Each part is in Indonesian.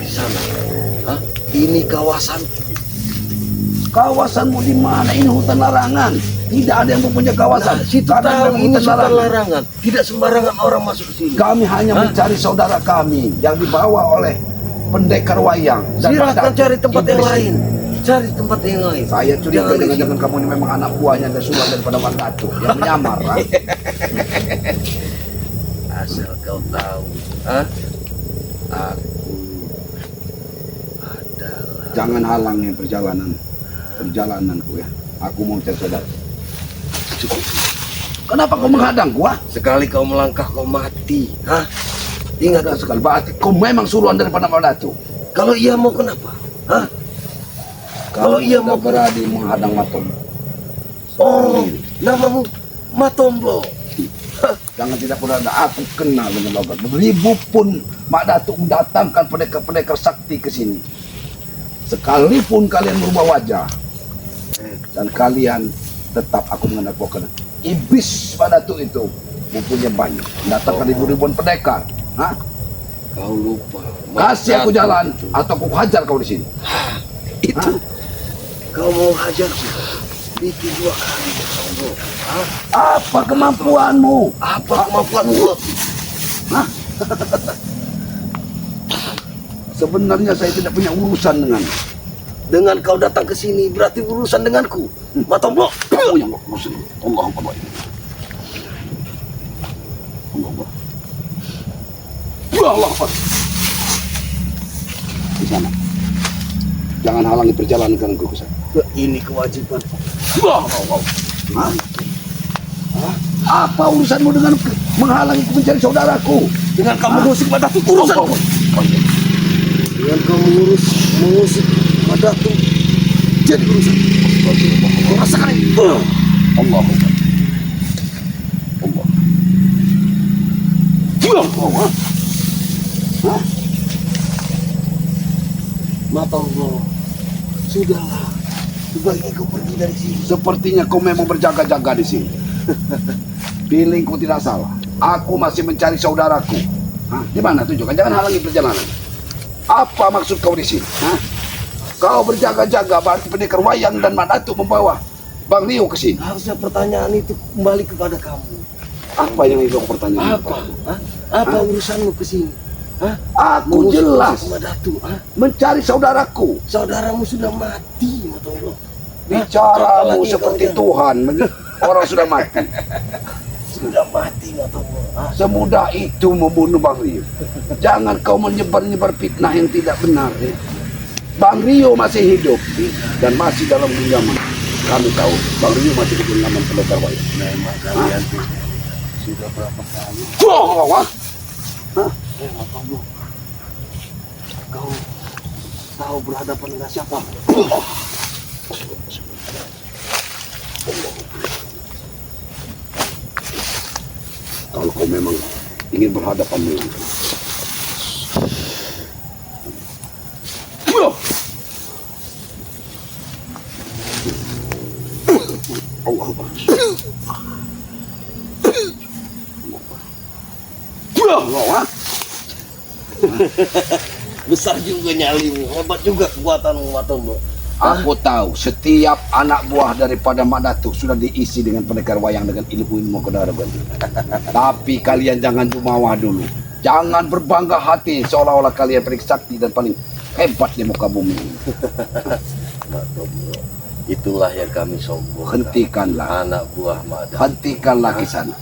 di sana. Hah? Ini kawasan. Kawasanmu di mana? Ini hutan larangan. Tidak ada yang mempunyai kawasan. Nah, situ tahu ini hutan larangan. Tidak sembarangan orang masuk ke sini. Kami hanya mencari saudara kami yang dibawa oleh pendekar wayang. Silakan cari tempat yang lain. Cari tempat yang lain. Saya curiga dengan kamu ini memang anak buahnya dan sudah daripada Mak Datuk yang menyamar. Asal kau tahu, aku adalah. Jangan halangi perjalananku ya. Aku mau cari saudara. Cukup. Kenapa kau menghadang gua? Sekali kau melangkah kau mati. Ingat sekali, berarti kau memang suruhan daripada Mak Datuk. Kalau ia mau kenapa? Kalau ia mau berani menghadang Matombo. Oh, namamu Matombo. Jangan tidak pernah ada, aku kenal dengan logat. Beribu pun Mak Datuk mendatangkan pendekar-pendekar sakti ke sini. Sekalipun kalian merubah wajah, dan kalian tetap aku mengenal iblis Mak Datuk itu mempunyai banyak. Mendatangkan ribu-ribuan pendekar. Kau lupa. Kasih aku jalan atau aku hajar kau di sini. Itu. Kau mau hajar itu 2 kali. Apa kemampuanmu? Apa kemampuanmu? Sebenarnya saya tidak punya urusan dengan kau datang ke sini berarti urusan denganku. Matombo. Kamu yang urusan. Allah Akbar. Allah Akbar. Di sana. Jangan halangi perjalananku ke sana. Ini kewajiban. Apa urusanmu dengan menghalangi mencari saudaraku? Dengan kamu mengusik Mak Datuk urusanku. Dengan kamu mengusik Mak Datuk jadi urusan. Kau rasakan itu. Allah. Matombo. Sudahlah. Sebaiknya kau pergi dari sini. Sepertinya kau memang berjaga-jaga di sini. Feelingku tidak salah. Aku masih mencari saudaraku. Di mana tunjukkan? Jangan halangi perjalanan. Apa maksud kau di sini? Kau berjaga-jaga berarti pendekar wayang dan Mak Datuk membawa Bang Rio ke sini. Harusnya pertanyaan itu kembali kepada kamu. Apa yang itu pertanyaan? Apa urusanmu ke sini? Aku jelas Mak Datuk. mencari saudaraku. Saudaramu sudah mati, Matombo. Bicaramu seperti Tuhan. Orang sudah mati. Sudah mati, Matombo. Semudah itu membunuh Bang Rio. Jangan kau menyebar-nyebar fitnah yang tidak benar. Bang Rio masih hidup dan masih dalam genggaman. Kami tahu Bang Rio masih di genggaman pendekar wayang. Memang kalian sudah berapa kali? Matombo, kau tahu berhadapan dengan siapa? Kalau kau memang ingin berhadapan dengan Allah Akbar. Besar juga nyalimu, hebat juga kekuatanmu, Matombo. Aku tahu setiap anak buah daripada Mak Datuk sudah diisi dengan pendekar wayang dengan ilmu kedarabaan. Tapi kalian jangan jumawa dulu. Jangan berbangga hati seolah-olah kalian paling sakti dan paling hebat di muka bumi. Matombo, itulah yang kami sombong. Hentikanlah anak buah Mak Datuk. Hentikanlah kisana.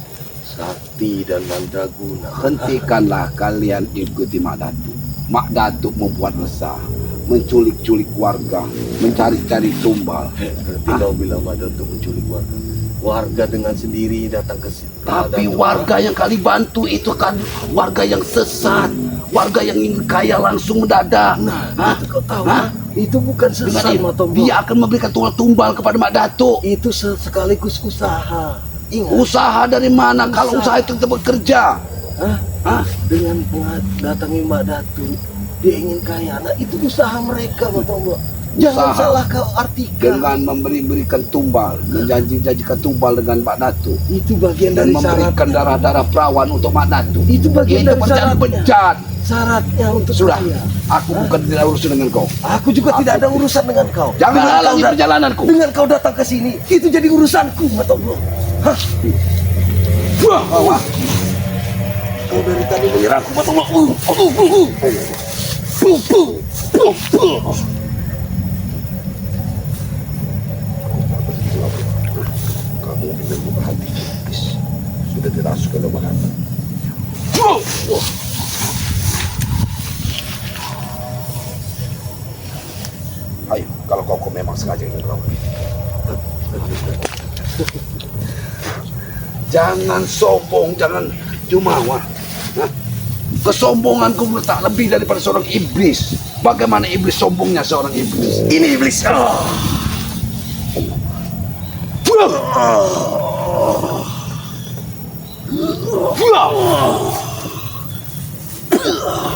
Sakti dan Mandraguna. Hentikanlah kalian ikuti Mak Datuk. Mak Datuk membuat resah, menculik-culik warga, mencari-cari tumbal. Tidak bilang Mak Datuk menculik warga. Warga dengan sendiri datang ke sini. Tapi warga yang kali bantu itu kan warga yang sesat, warga yang ingin kaya langsung mendadak. Itu kau tahu? Itu bukan sesat, Matombo. Dia akan memberikan tumbal kepada Mak Datuk. Itu sekaligus usaha. Ingat. Usaha dari mana kalau usaha itu kita bekerja? Dengan datangi Mak Datuk, dia ingin kaya. Nah itu usaha mereka, Matomo. Jangan Usaha. salah kau artikan. Dengan berikan tumbal, menjanjikan tumbal dengan Mak Datuk Itu bagian dan dari syarat. memberikan darah-darah perawan untuk Mak Datuk. Itu bagian Itu dari perjalanan syaratnya. bejat. Syaratnya untuk Sudah, kaya. aku bukan tidak urusan dengan kau. Aku juga tidak ada urusan dengan kau. Jangan Dengan halangi kau dat- perjalananku. Dengan kau datang ke sini, itu jadi urusanku, Matomo. Hah? Wah, Kau dari tadi menyerangku, Matomo. kamu dengan berhati sudah dirasukan oleh hati. Ayo, kalau kau memang sengaja ingin melawan. Jangan sombong, jangan jumawa. Hah? Kesombonganku tak lebih daripada seorang iblis. Bagaimana iblis sombongnya seorang iblis? Ini iblis.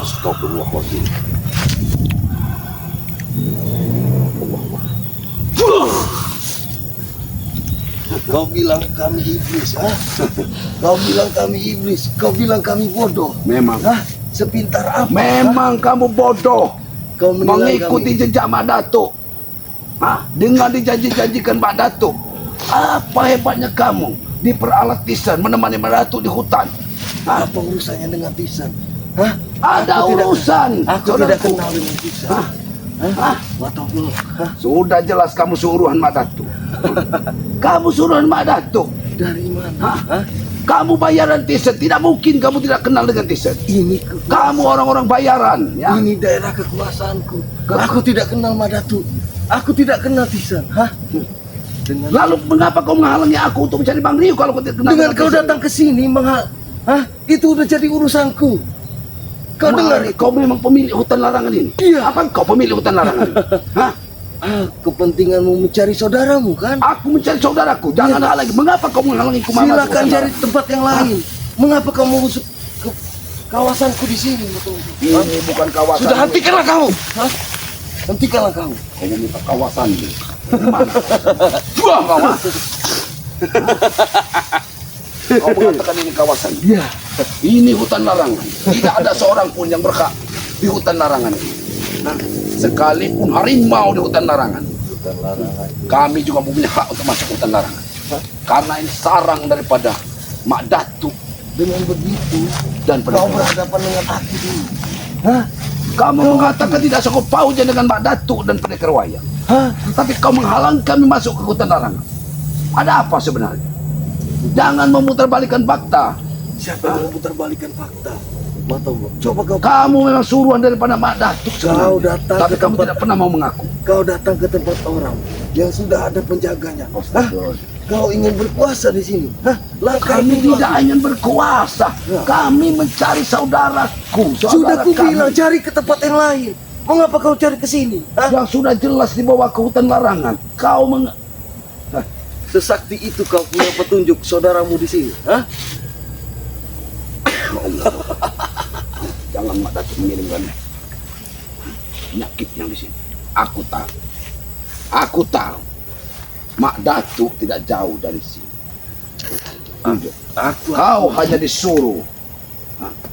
Astagfirullahaladzim. Kau bilang kami iblis, ah? Kau bilang kami iblis, kau bilang kami bodoh. Memang. Hah? Sepintar apa? Memang kamu bodoh. Kau menilai Mengikuti kami. jejak Mak Datuk. Dengan dijanji-janjikan Mak Datuk. Apa hebatnya kamu diperalat Tisan menemani Mak Datuk di hutan? Apa urusannya dengan Tisan? Hah? Ada Aku tidak- urusan. Aku tidak saudaraku. kenal dengan Tisan. Hah? Hah? Matomo. Hah? Sudah jelas kamu suruhan Mak Datuk. Kamu suruhan Mak Datuk. Dari mana? Hah? Hah? Kamu bayaran Tisan. Tidak mungkin kamu tidak kenal dengan Tisan. Ini Kamu orang-orang bayaran. Ya? Ini daerah kekuasaanku. Aku tidak kenal Madatu. Aku tidak kenal Tisan. Hah? Lalu mengapa kau menghalangi aku untuk mencari Bang Rio kalau kau tidak kenal Dengan kau Tisan? datang ke sini Hah? Itu udah jadi urusanku. Kau dengar itu? Kau memang pemilik hutan larangan ini? Iya. Apa kau pemilik hutan larangan ini? Hah? Kepentinganmu mencari saudaramu kan? Aku mencari saudaraku. Jangan halangi. Mengapa kau menghalangi ku Mama? Silakan cari tempat yang lain. Mengapa kau mengusuk ke kawasanku di sini? Ini bukan kawasan. Sudah hentikanlah kau. Hah? Hentikanlah kau. Kau meminta kawasan ini. Mana? Buang kau. Ha? Kau mengatakan ini kawasan. Iya. Ini hutan larangan. Tidak ada seorang pun yang berhak di hutan larangan ini. Nah, sekalipun harimau di hutan larangan, Bukan larangan. kami juga mempunyai hak untuk masuk hutan larangan. Karena ini sarang daripada Mak Datuk Dengan begitu, dan kau pendekar. berhadapan dengan aku dulu. Hah? Kamu mengatakan tidak sanggup pauja dengan Mak Datuk dan pendekar wayang. Hah? Tapi kau menghalang kami masuk ke hutan larangan. Ada apa sebenarnya? Jangan memutarbalikkan fakta. Siapa yang memutarbalikkan fakta? Matomo, coba kau Kamu memang suruhan daripada Mak Datuk sebenarnya. Kau datang Tapi ke kamu tempat- tidak pernah mau mengaku. kau datang ke tempat orang yang sudah ada penjaganya. Hah? Kau ingin berkuasa di sini? Hah? Langkah Kami itu tidak aku. ingin berkuasa. Ya. Kami mencari saudaraku. Sudah Saudara ku kami bilang cari ke tempat yang lain. Mengapa kau cari ke sini? Hah? yang sudah jelas dibawa ke hutan larangan. Kau Sesakti itu kau punya petunjuk saudaramu di sini. Hah? Jangan Mak Datuk mengirimkan penyakit yang di sini. Aku tahu. Aku tahu. Mak Datuk tidak jauh dari sini. Tunjuk. Kau hanya disuruh.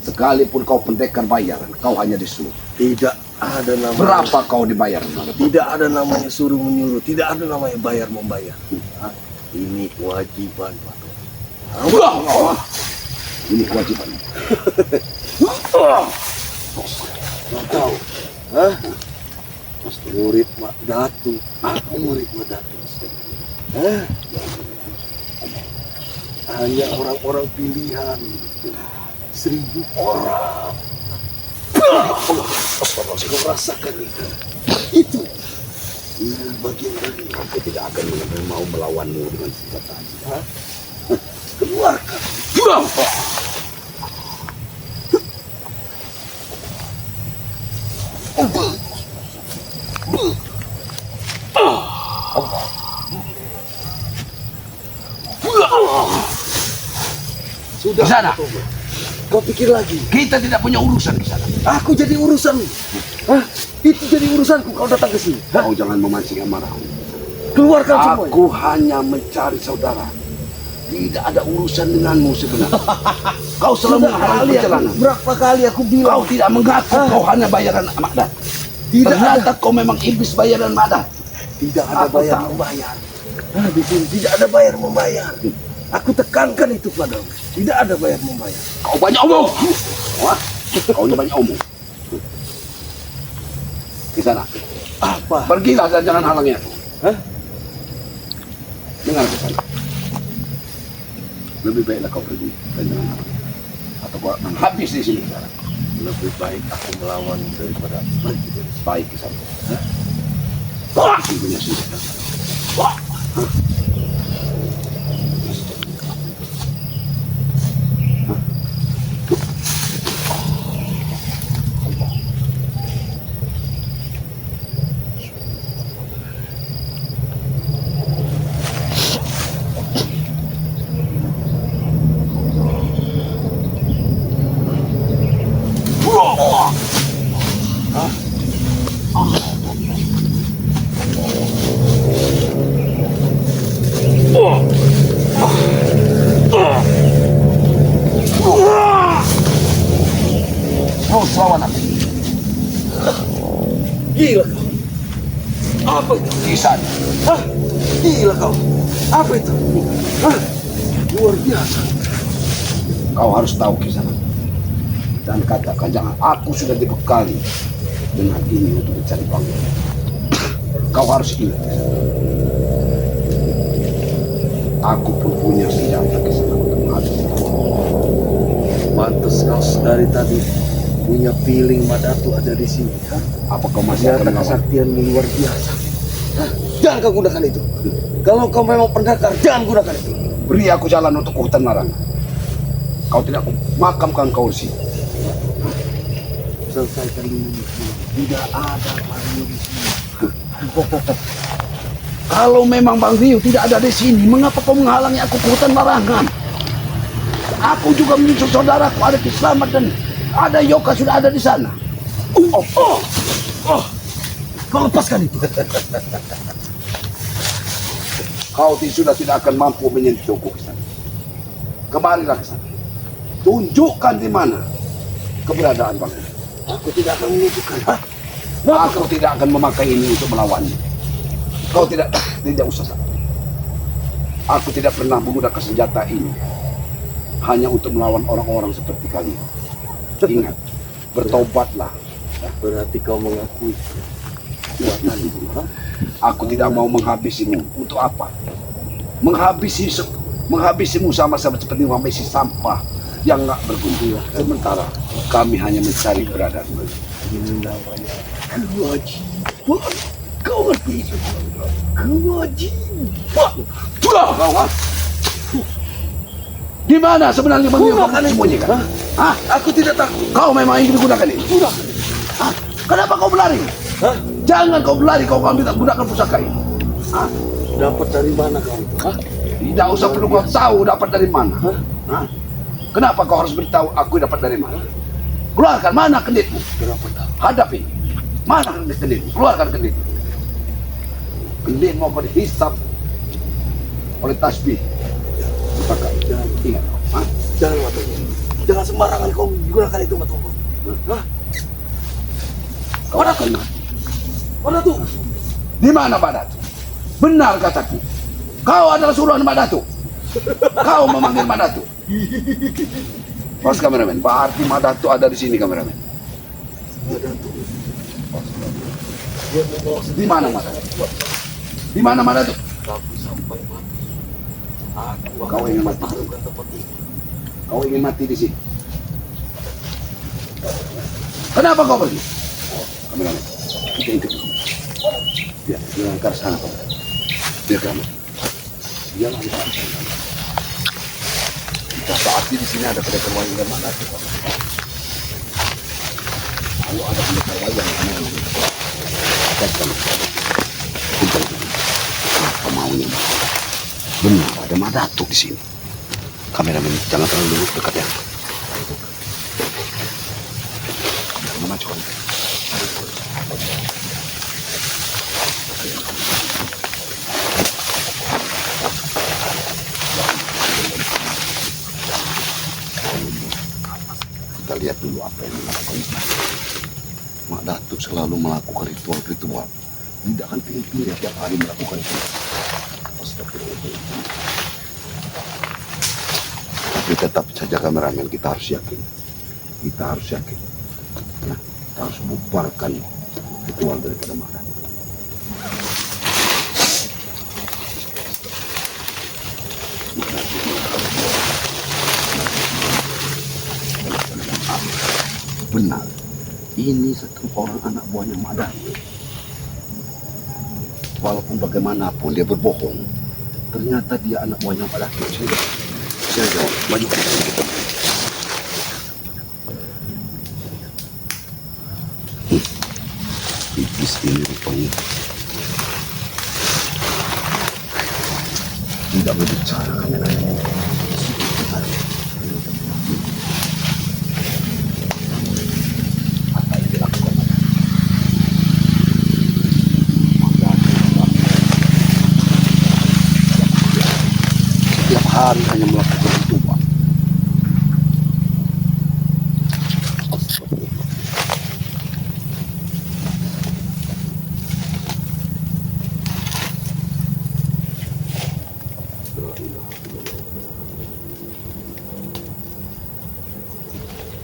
Sekalipun kau pendekar bayaran, kau hanya disuruh. Tidak ada namanya. Berapa kau dibayar? Tidak ada namanya suruh menyuruh. Tidak ada namanya bayar membayar. Hah? Ini kewajiban, Matomo. Wah, ini kewajiban. Kau tahu? Hah? Murid Mak Datu. Aku murid Mak Datu. Hah? Hanya orang-orang pilihan. 1000 orang. Kau rasakan itu. Itu. Ini bagian dari Aku tidak akan mau melawanmu dengan senjata. Hah? Keluarkan. Sudah. Di sana. Kau pikir lagi. Kita tidak punya urusan di sana. Aku jadi urusan. Hah? Itu jadi urusanku kau datang ke sini. Hah? Kau jangan memancing amarahmu. Keluarkan semua. Aku hanya mencari saudara. Tidak ada urusan denganmu sebenarnya. Kau selalu menghalangi perjalanan. Berapa kali aku Kau bilang. tidak mengaku kau hanya bayaran Madat. Tidak Ternyata ada. kau memang iblis bayaran Madat. Tidak ada Aku bayar tahu. membayar. Nah, di sini tidak ada bayar membayar. Aku tekankan itu padamu. Tidak ada bayar membayar. Kau banyak omong. Wah, kau ini banyak omong. Di sana. Apa? Pergilah dan jangan halangi aku. Hah? Dengar ke sana. Lebih baiklah kau pergi dan jangan halangi. Atau kau akan habis di sini sekarang. Lebih baik aku melawan daripada pergi dari sini. Baik ke sana. Wah, punya senjata. Wah. Terus lawan aku. Gila kau. Apa itu? Kisan. Hah? Gila kau. Apa itu? Hah? Luar biasa. Kau harus tahu Kisan. Dan katakan jangan aku sudah dibekali dengan ini untuk mencari pangeran. Kau harus ingat. Aku pun punya senjata Kisan untuk menghadapi. Mantas kau dari tadi punya feeling Madatu ada di sini. Hah? Apa kau masih Ternyata akan melawan? kesaktianmu luar biasa. Hah? Jangan kau gunakan itu. Kalau kau memang pendekar, jangan gunakan itu. Beri aku jalan untuk ke hutan larangan. Kau tidak makamkan kau di sini. Selesaikan dulu. Tidak ada Mario di sini. Kalau memang Bang Rio tidak ada di sini, mengapa kau menghalangi aku ke hutan larangan? Aku juga menyusul saudaraku, ada Kislamat dan ada Yoka sudah ada di sana. Kau lepaskan itu. Kau sudah tidak akan mampu menyentuhku ke sana. Kemarilah ke sana. Tunjukkan di mana keberadaan Bang Rio. Aku tidak akan menunjukkan. Hah? Aku tidak akan memakai ini untuk melawannya. Kau tidak usah. Aku tidak pernah menggunakan senjata ini hanya untuk melawan orang-orang seperti kalian. Ingat, bertobatlah. Berarti kau mengakui kekuatan itu. Hah? Aku tidak mau menghabisimu. Untuk apa? Menghabisimu sama-sama seperti menghabisi sampah yang nggak berguna. Sementara kami hanya mencari keberadaan. Ini namanya kewajiban. Kau ngerti itu? Kewajiban. Sudah, kau ha? Di mana sebenarnya Bang Rio Gunakan itu. sembunyikan? Hah? Aku tidak takut. Kau memang ingin digunakan ini? Sudah. Hah? Kenapa kau berlari? Hah? Jangan kau berlari, kau ambil gunakan pusaka ini. Hah? Dapat dari mana kau itu? Hah? Tidak usah perlu kau tahu dapat dari mana. Hah? Hah? Kenapa kau harus beritahu aku dapat dari mana? Keluarkan, mana kenditmu? Berapa tahun? Hadapi. Mana kenditmu? Keluarkan kenditmu. Kenditmu akan dihisap oleh tasbih. Maka Jangan, ingat. Hah? jangan mata. Jangan sembarangan kau gunakan itu mata. Hah? Kau akan mati. Mana tuh? Di mana Madatu? Benar kataku. Kau adalah suruhan Madatu. Kau memanggil Madatu. Pas kameramen, berarti Madatu ada di sini kameramen. Ada tuh. Dia membawa Di mana Madatu? Di mana Madatu? tapi sampai mati. Aku Kau ingin mati? taruhkan tempat ini. Kau ingin mati di sini. Kenapa kau pergi? Kameramen, kita ikut dulu. Ya, jangan ke sana kau. Biar kamu. Jangan ke sana. Kita saat ini di sini ada pendekar wayang dan Madatu. Kalau ada pendekar wayang, kita apa maunya? Benar, ada Madatu di sini. Kameramen, jangan terlalu dekat ya. Datuk selalu melakukan ritual-ritual. Tidak akan pilih-pilih tiap hari melakukan itu. Astagfirullahaladzim. Tapi tetap saja kameramen, kita harus yakin. Kita harus yakin. Ya, kita harus bubarkan ritual daripada Mak Datuk. Benar, ini satu orang anak buahnya Mak Datuk. Walaupun bagaimanapun dia berbohong, ternyata dia anak buahnya Mak Datuk. Saya jawab, maju kita. Iblis ini rupanya tidak berbicara kamera. Apa yang dilakukan? Setiap hari hanya melakukan itu, Pak.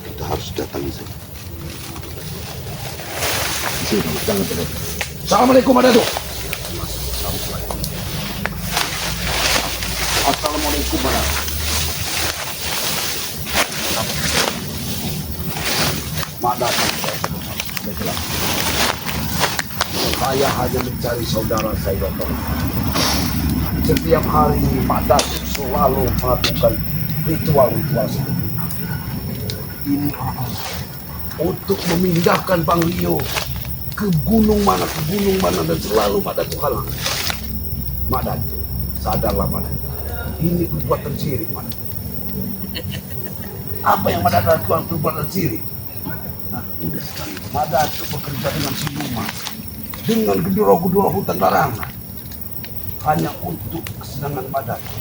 Kita harus datangi saja. Di sini, jangan terlalu. Assalamualaikum, Mak Datuk. Assalamualaikum, Mak Datuk. Mak Datuk. Baiklah. Saya hanya mencari saudara saya, Dokter. Setiap hari Mak Datuk selalu melakukan ritual-ritual seperti ini untuk memindahkan Bang Rio ke gunung mana dan selalu Mak Datuk halang. Mak Datuk, sadarlah Mak Datuk. Ini perbuatan syirik, Mak Datuk. Apa yang Mak Datuk lakukan perbuatan syirik? Nah, mudah sekali. Mak Datuk bekerja dengan siluman, dengan gedora-gedora hutan larangan, hanya untuk kesenangan Mak Datuk.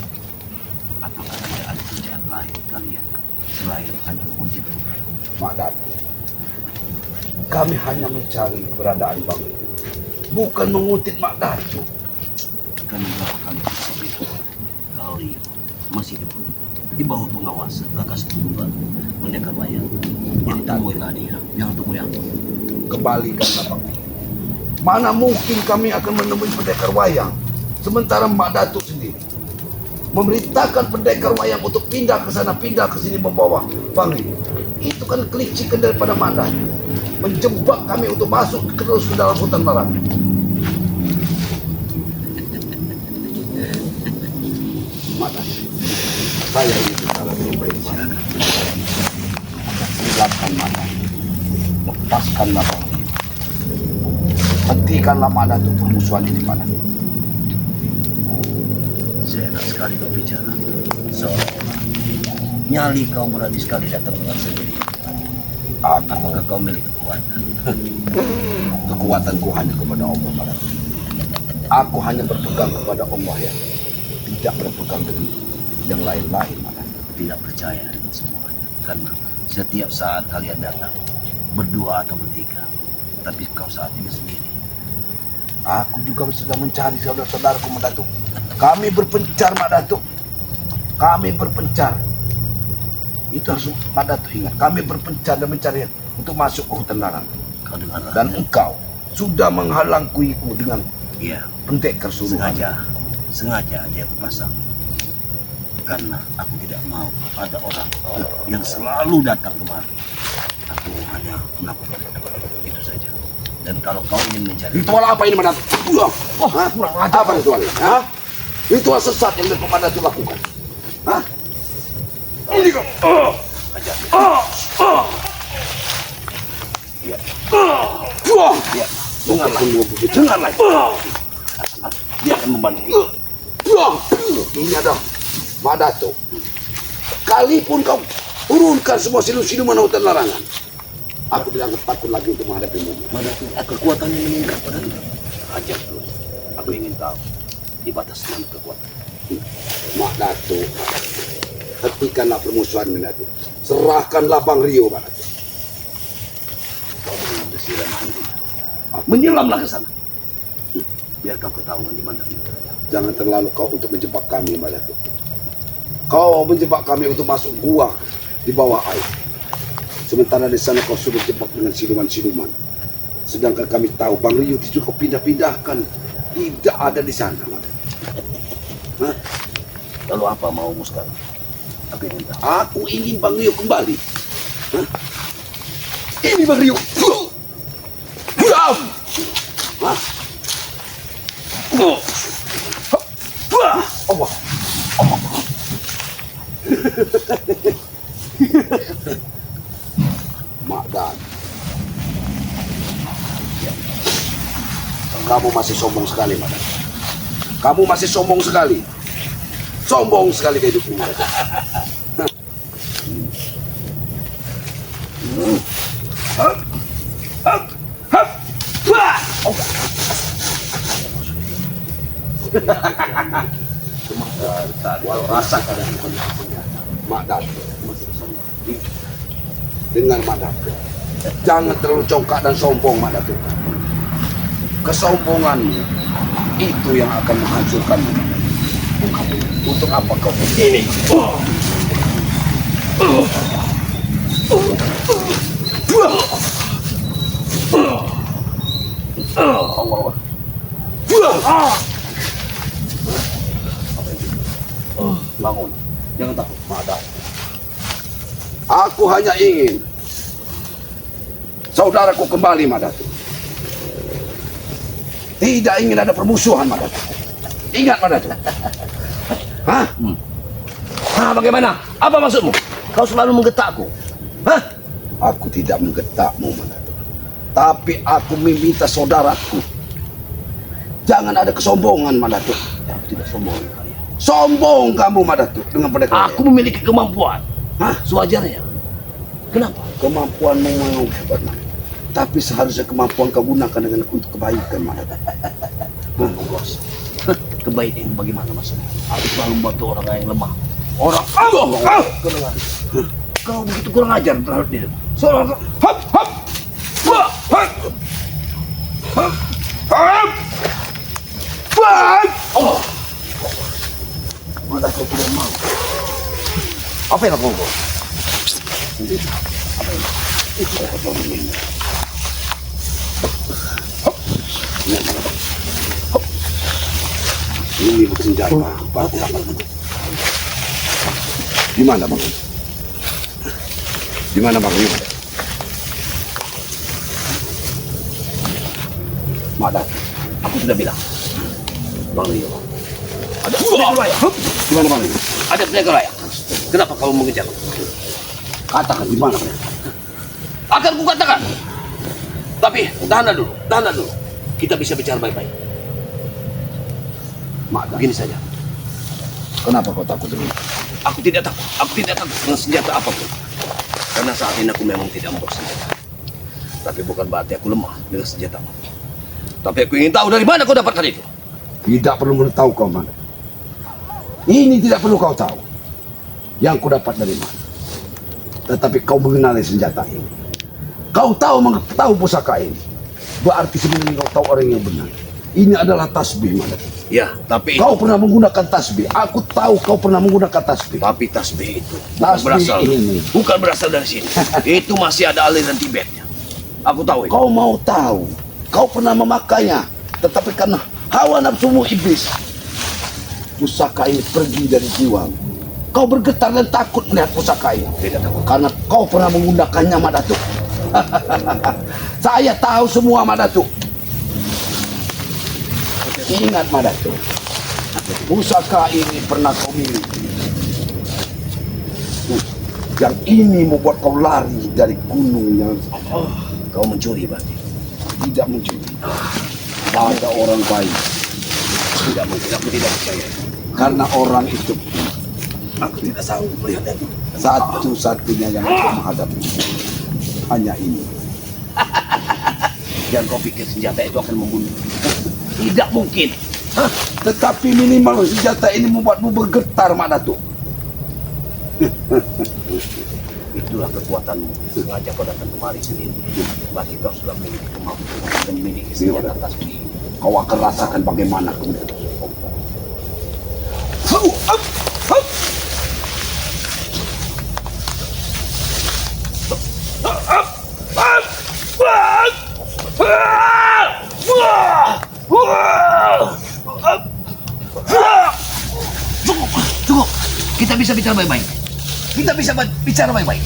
Apakah tidak ada kerjaan lain kalian selain hanya mengunci Mak Datuk? Kami hanya mencari keberadaan Bang Rio, bukan menguntit Mak Datuk. Kami berapa kali bercerita kalau Rio masih di bawah pengawasan kakak sepupu pendekar wayang. Jadi temuilah dia, jangan tunggu yang kembalikanlah Bang Rio. Mana mungkin kami akan menemui pendekar wayang sementara Mak Datuk sendiri memerintahkan pendekar wayang untuk pindah ke sana, pindah ke sini membawa Bang Rio. Itu kan kelicikan daripada Mak Datuk, menjebak kami untuk masuk terus ke dalam hutan larangan. Mak Datuk, saya ini bicara dengan baik-baik. Silakan Mak Datuk, lepaskanlah Bang Rio. Hentikanlah Mak Datuk permusuhan ini, Mak Datuk. Saya enak sekali kau bicara, seolah-olah nyali kau berani sekali datang dengan sendiri. Apakah kau memiliki kekuatan? Kekuatanku hanya kepada Allah, Mak Datuk. Aku hanya berpegang kepada Allah, ya. Tidak berpegang dengan yang lain-lain, Mak Datuk. Tidak percaya dengan semuanya, karena setiap saat kalian datang berdua atau bertiga, tapi kau saat ini sendiri. Aku juga sedang mencari saudara-saudaraku, Mak Datuk. Kami berpencar, Mak Datuk. Kami berpencar. Itu harus Mak Datuk ingat. Kami berpencar dan mencari untuk masuk ke hutan larang. Kau dengar? Dan engkau sudah menghalangku dengan pendekar suruhan. Sengaja dia aku pasang. Karena aku tidak mau ada orang yang selalu datang kemari. Aku hanya melakukan itu saja. Dan kalau kau ingin mencari ritual apa ini, Mak Datuk? Kurang ajar. Apa ritual? Ritual sesat yang Mak Datuk lakukan. Ini kau. Dengarlah. Dia akan membantu. Ini ada Mak Datuk. Sekalipun kau turunkan semua siluman hutan larangan, aku tidak akan takut lagi untuk menghadapimu. Mak Datuk, kekuatannya meningkat pada itu. Ajar terus. Aku ingin tahu di batas mana kekuatan. Mak Datuk, hentikanlah permusuhan, Mak Datuk. Serahkanlah Bang Rio, Mak Datuk. Kau belum bersiram hati. Menyelamlah ke sana. Biar kau ketahuan di mana. Jangan terlalu kau untuk menjebak kami, Mbak Datuk. Kau menjebak kami untuk masuk gua di bawah air. Sementara di sana kau sudah jebak dengan siluman-siluman. Sedangkan kami tahu Bang Rio itu kau pindah-pindahkan. Tidak ada di sana, Mbak Datuk. Hah? Lalu apa maumu sekarang? Aku ingin Bang Rio kembali. Hah? Ini Bang Rio. Hah? Allah. Mak Dan, kamu masih sombong sekali, Mak Dan. Kamu masih sombong sekali. Sombong sekali ke hidupmu. Walau rasa kadang Mak Dan, dengar Mak Dan, jangan terlalu congkak dan sombong, Mak Datuk. Kesombonganmu itu yang akan menghancurkanmu. Untuk apa kau begini? Allah. Bangun, jangan takut, Mak Dan. Aku hanya ingin saudaraku kembali, Mak Datuk. Tidak ingin ada permusuhan, Mak Datuk. Ingat, Mak Datuk. Hah? Bagaimana? Apa maksudmu? Kau selalu menggetakku. Hah? Aku tidak menggetakmu, Mak Datuk. Tapi aku meminta saudaraku. Jangan ada kesombongan, Mak Datuk. Aku tidak sombong. Sombong kamu, Mak Datuk, dengan pendekar. Aku memiliki kemampuan. Hah? Sewajarnya. Kenapa? Kemampuanmu memang hebat, Mak. Tapi seharusnya kemampuan kau gunakan dengan untuk kebaikan, Mak Datuk. Bos. Kebaikan bagaimana maksudnya? Aku selalu membantu orang yang lemah. Orang Kau begitu kurang ajar terhadap dirimu. seorang hap hap wah hap hap hap wah Allah. Mada kau tidak mau. Apa yang aku mau? Apa ini? Itu aku tahu ini. ini bersenjata bagus. Di mana, Bang? Di mana, Bang? Mada, aku sudah bilang. Bang Rio. Ada pendekar raya. Di mana, Bang? Ada pendekar raya. Kenapa kamu mengejar? Katakan di mana, Bang? Akan ku katakan. Tapi tahan dulu. Kita bisa bicara baik-baik. Mak, Begini saja. kenapa kau takut dulu? Aku tidak takut dengan senjata apapun. Karena saat ini aku memang tidak membawa senjata. Tapi bukan berarti aku lemah dengan senjata. Tapi aku ingin tahu dari mana kau dapatkan itu. Tidak perlu tahu kau mana. Ini tidak perlu kau tahu. Yang kau dapat dari mana. Tetapi kau mengenali senjata ini. Kau tahu pusaka ini. Berarti sebenarnya kau tahu orang yang benar. Ini adalah tasbih, Mak. Ya, tapi Kau pernah menggunakan tasbih. Aku tahu kau pernah menggunakan tasbih. Tapi tasbih itu Tasbih bukan berasal dari sini. Itu masih ada aliran Tibetnya. Aku tahu itu. Kau mau tahu. Kau pernah memakainya. Tetapi karena hawa nafsumu iblis. Pusaka ini pergi dari jiwamu. Kau bergetar dan takut melihat pusaka ini. Tidak takut. Karena kau pernah menggunakannya, Mak Datuk. Saya tahu semua, Mak Datuk. Ingat, Mak Datuk. Pusaka ini pernah kau miliki. Yang ini membuat kau lari dari gunung yang Kau mencuri berarti. tidak mencuri. Ada orang baik. Tidak mungkin, aku tidak percaya. Karena orang itu Aku tidak sanggup melihat itu. satu-satunya yang aku menghadapi. Hanya ini. Jangan kau pikir senjata itu akan membunuh. Tidak mungkin. Hah? Tetapi minimal senjata ini membuatmu bergetar, Mak Datuk. itulah kekuatanmu. Sengaja kau datang kemari sendiri. Berarti kau sudah memiliki kemampuan dan memiliki senjata tasbih. Kau akan rasakan bagaimana kemudian. Cukup. Kita bisa bicara baik-baik. Kita bisa bicara baik-baik.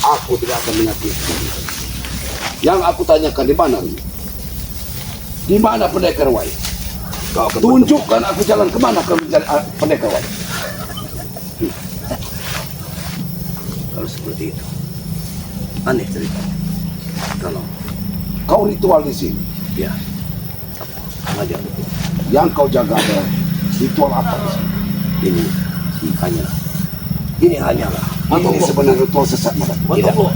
Aku tidak akan menyakiti. Yang aku tanyakan di mana? Di mana pendekar Wai? Kau akan Tunjukkan aku jalan kemana kau mencari pendekar Wai. kalau seperti itu. Aneh cerita. Kalau Kau ritual di sini. ya, sengaja betul. Yang kau jaga adalah ritual apa di sini? Ini hanyalah. Ini sebenarnya ritual sesat Mada.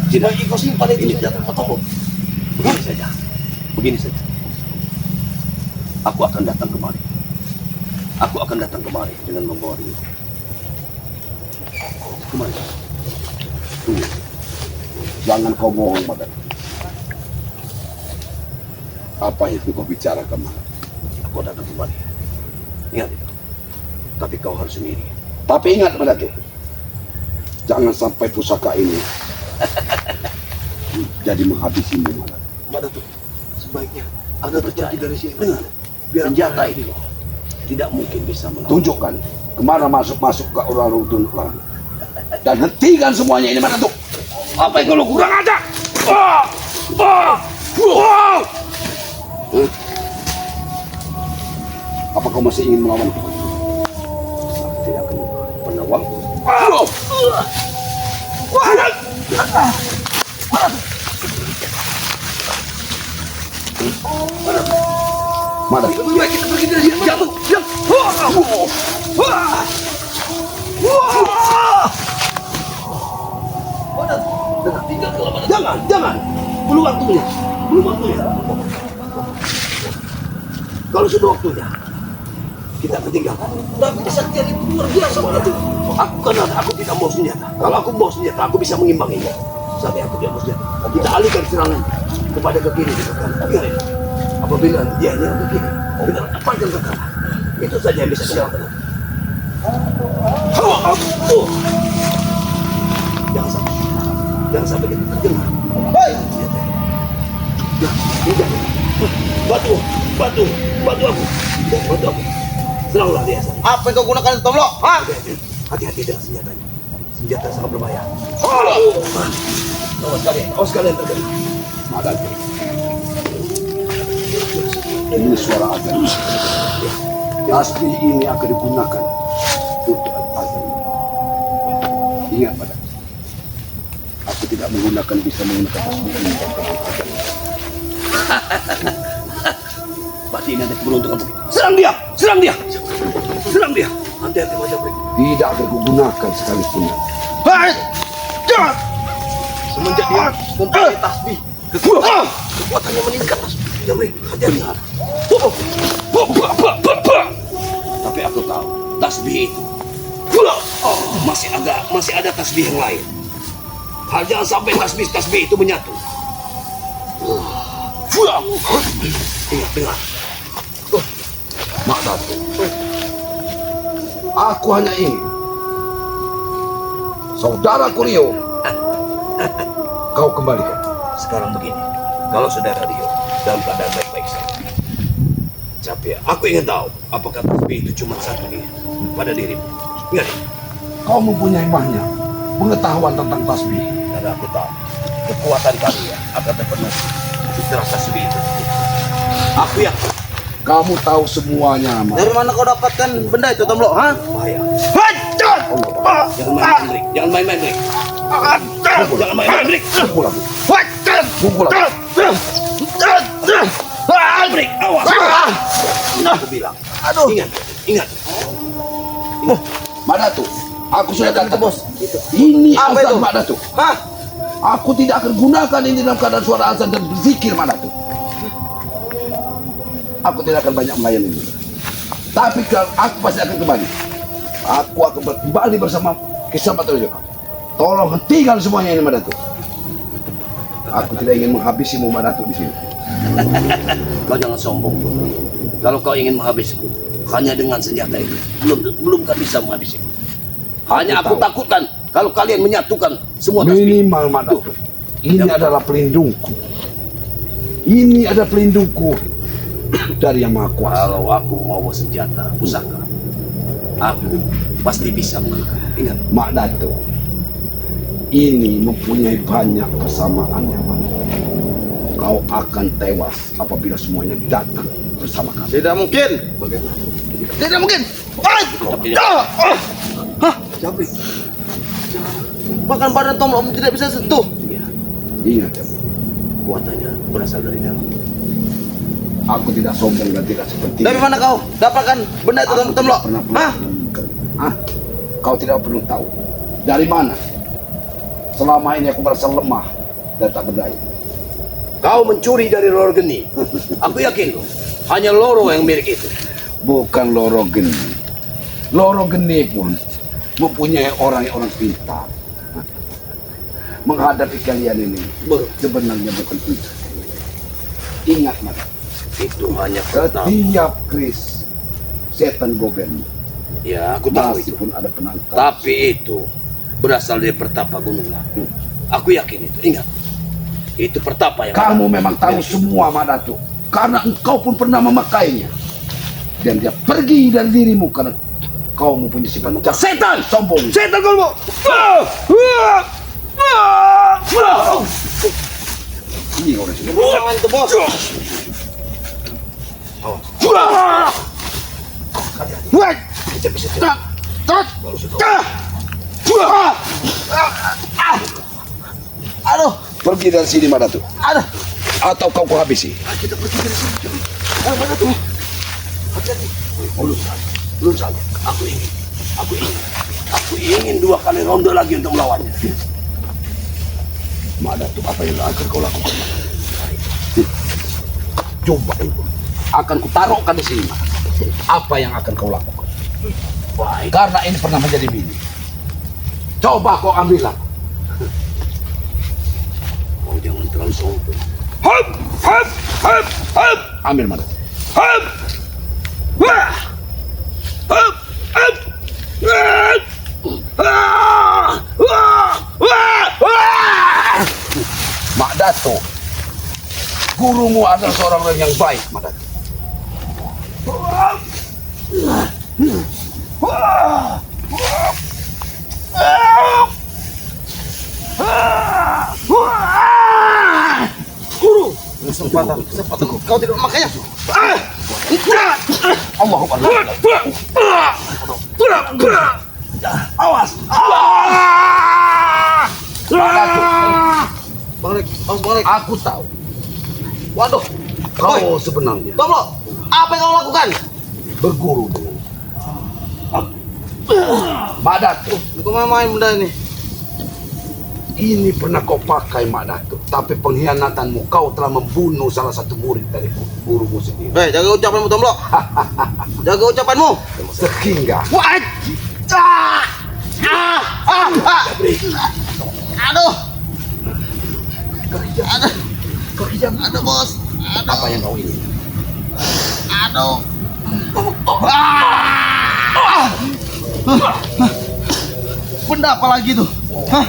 Tidak. Kau simpan itu senjata Matomo. Begini saja. Begini saja. Aku akan datang kemari. Aku akan datang kemari dengan membawa Rio. Kemari. Tunggu. Jangan kau bohong Mada. Apa itu kau bicarakan Mada? Aku datang kemari. Ingat itu. Tapi kau harus sendiri. Tapi ingat Mada tuh. Jangan sampai pusaka ini jadi menghabisimu Mada. Pada tuh sebaiknya agak terjadi dari sini. Dengar. Biar senjata ini tidak mungkin bisa melawan. Tunjukkan kemana masuk ke orang rutun orang. Dan hentikan semuanya ini Mada tuh. Apa yang kalau kurang aja? Apa kau masih ingin melawan? Aku tidak akan pernah wang. Mada. Lebih baik kita pergi dari sini. Jatuh. Jangan. Belum waktunya. Kalau sudah waktunya, kita akan tinggalkan. Tapi kesaktian itu luar biasa banget. Aku tidak mau senjata. Kalau aku mau senjata, aku bisa mengimbanginya. Saat ini aku tidak mau senjata. Kita alihkan serangan kepada ke kiri ke kanan. Biarin. Apabila dia nyerang ke kiri, kita lepaskan ke kanan. Itu saja yang bisa kita lakukan. Jangan sampai kita terjengah. Hei! Bantu aku. Seranglah dia. Apa yang kau gunakan itu, Tomlo? Hah? Hati-hati dengan senjatanya. Senjata sangat berbahaya. Awas kalian terjadi. Mada. Ini suara azan. Tasbih ini akan digunakan untuk azan. Ingat Mada. Aku tidak bisa menggunakan tasbih ini untuk azan. Pasti ini ada keberuntungan. Serang dia. Hati-hati Majapahit. Tidak akan kugunakan sekalipun. Hei! Jangan! Semenjak dia mempunyai tasbih, kekuatannya meningkat. Majapahit, hati-hati. Tapi aku tahu tasbih itu masih ada tasbih yang lain. Hal jangan sampai tasbih itu menyatu. Ingat, dengar. Mak Datuk. Aku hanya ingin saudara Rio kau kembalikan. Sekarang begini, kalau saudara Rio dalam keadaan baik-baik saja, tapi aku ingin tahu apakah tasbih itu cuma satu pada dirimu. Ingat ini, Kau mempunyai banyak pengetahuan tentang tasbih. karena aku tahu kekuatan kalian akan terpenuhi setelah tasbih itu. Aku yakin Kamu tahu semuanya, Mak. Dari mana kau dapatkan benda itu, Tomlo? Hah? bahaya. Hajar! Jangan main-main, Brik. Jangan main-main, Brik. Jangan main-main, Brik. Pukul aku. Hajar! Pukul aku. Brik, awas. Aku bilang. Aduh. Ingat. Mak Datuk, aku sudah Itu, kata bos. ini Apa azan itu? Mak Datuk. Hah? Aku tidak akan gunakan ini dalam keadaan suara azan dan berzikir Mak Datuk. Aku tidak akan banyak melayani ini. Tapi aku pasti akan kembali. Aku akan kembali bersama kisah Batu Joka. Tolong hentikan semuanya ini Madatu. Aku tidak ingin menghabisimu Madatu di sini. Kau jangan sombong. Kalau kau ingin menghabisiku, hanya dengan senjata itu, belum kau bisa menghabisiku. Hanya aku takutkan kalau kalian menyatukan semua tasbih. Minimal Madatu. Ini adalah pelindungku. Ini adalah pelindungku dari Yang Maha Kuasa. Kalau aku mau senjata, pusaka, aku pasti bisa mengalahkan. Ingat, Mak Dato, ini mempunyai banyak persamaan yang banyak. Kau akan tewas apabila semuanya datang bersama kami. Tidak mungkin. Bagaimana? Tidak mungkin. Tapi Bahkan badan Tom Om tidak bisa sentuh. Ingat, Jam. kuatannya berasal dari dalam. Aku tidak sombong dan tidak seperti Dari mana kau dapatkan benda itu Tom Lo? pernah Hah? Ah, kau tidak perlu tahu. Dari mana? Selama ini aku merasa lemah dan tak berdaya. Kau mencuri dari Loro Geni. Aku yakin loh, hanya Loro yang milik itu. Bukan Loro Geni. Loro Geni pun mempunyai orang-orang pintar. Menghadapi kalian ini sebenarnya bukan pintar. Ingat, Mas. Itu hanya pertama. Setiap kris setan goben Ya, aku tahu itu. masih pun ada penangkal. Tapi itu berasal dari pertapa Gunung Lawu. Aku yakin itu. Ingat, itu pertapa yang Kamu ada. memang tahu semua, Madatu, karena engkau pun pernah memakainya. Dan dia pergi dari dirimu karena kau mempunyai sifat setan, sombong. Setan kamu! Ini kau disini. Jangan itu bos. Aduh, pergi dari sini, Madatu. Aduh. Atau kau habisi. Kita pergi dari sini. Mana tuh? Hati-hati. Belum saja. Aku ingin 2 kali ronde lagi untuk melawannya. Madatu, apa yang akan kau lakukan? Coba itu. Akan kutaruhkan di sini, Madatu. Apa yang akan kau lakukan? Baik. Karena ini pernah menjadi milik. Coba kau ambillah. Kau jangan terlalu sombong. Ambil, Madatu. Mak Dato, gurumu adalah seorang orang yang baik, Mak Dato. Guru. Kesempatan. Kau tidak memakainya. Allahu Akbar. Awas! Mak Dato, Bang Rek, awas Bang Rek. aku tahu Waduh. kau sebenarnya Tom Lo, apa yang kau lakukan? berguru dengan Mak Dato. Kau main benda ini. Ini pernah kau pakai, Mak Dato, tapi pengkhianatanmu, kau telah membunuh salah satu murid dari gurumu sendiri. Jaga ucapanmu Tom Lo. Jaga ucapanmu. Sehingga Wah. Aduh. Aduh bos. apa yang kau ingin? Aduh. Benda apa lagi tuh? Hah?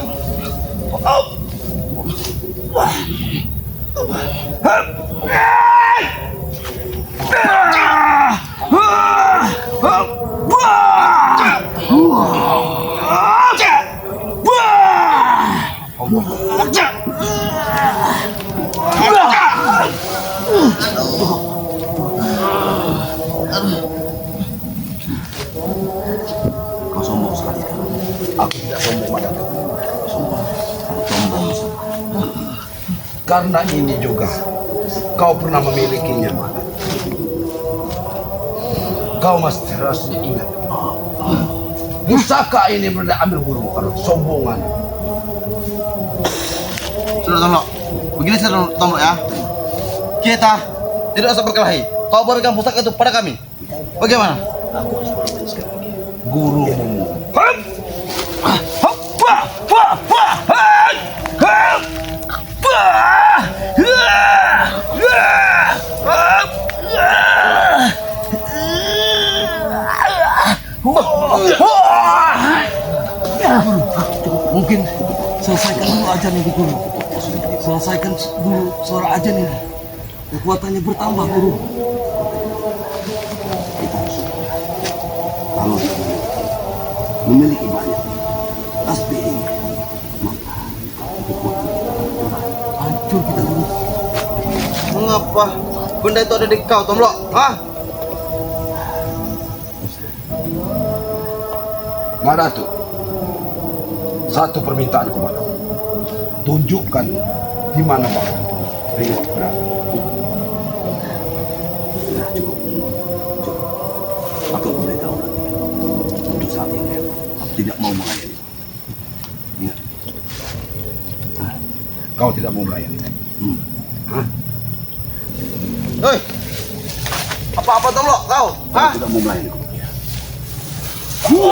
Kau sombong sekali kan? Aku tidak sombong, Mak Dato. Sombong sekali. Karena ini juga kau pernah memilikinya, Mak Dato. Kau mesti harus ingat. Pusaka ini benar ambil gurumu karena sombongan. Sudah Tom Lo. Begini saja Tom Lo ya. Kita tidak usah berkelahi. Kau berikan pusaka itu pada kami. Bagaimana? Gurumu Mungkin selesaikan dulu ajan ini guru. Selesaikan dulu suara ajan ini. Kekuatannya bertambah guru. Kalau dia memiliki banyak tasbih ini, maka Hancur kita guru. Mengapa benda itu ada di kau, Tomlok? Hah? Mak Datuk, satu permintaan kepada tunjukkan di mana Mak Rio berada. Sudah cukup. Aku memberitahu nanti. Untuk saat ini, aku tidak mau melayani. Ingat. Kau tidak mau melayani. Hei! Apa-apa, Tomlok? Kau? Aku Hah? tidak mau melayani.